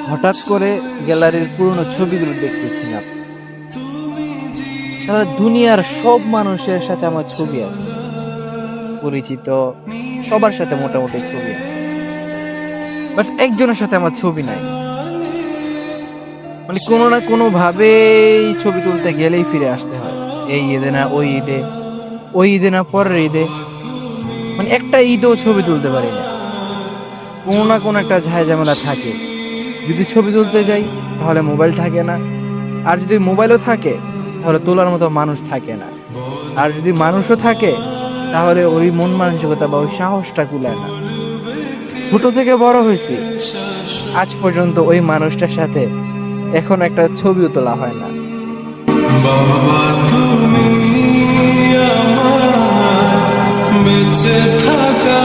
হঠাৎ করে গ্যালারির পুরনো ছবিগুলো দেখতেছিলাম। সারা দুনিয়ার সব মানুষের সাথে আমার ছবি আছে, পরিচিত সবার সাথে মোটামুটি ছবি আছে, বাট একজনের সাথে আমার ছবি নাই। মানে কোনো না কোনো ভাবে ছবি তুলতে গেলেই ফিরে আসতে হয়, এই ঈদে না ওই ঈদে, ওই ঈদে না পরের ঈদে। মানে একটা ঈদেও ছবি তুলতে পারি না, কোনো না কোনো একটা ঝামেলা থাকে। যদি ছবি তুলতে যাই তাহলে মোবাইল থাকে না, আর যদি মোবাইলও থাকে তাহলে তোলার মতো মানুষ থাকে না, আর যদি মানুষও থাকে তাহলে ওই মন মানসিকতা বা ওই সাহসটা কুলায় না। ছোট থেকে বড় হয়েছি, আজ পর্যন্ত ওই মানুষটার সাথে এখন একটা ছবিও তোলা হয় না। বাবা তুমি আমার বেঁচে থাকা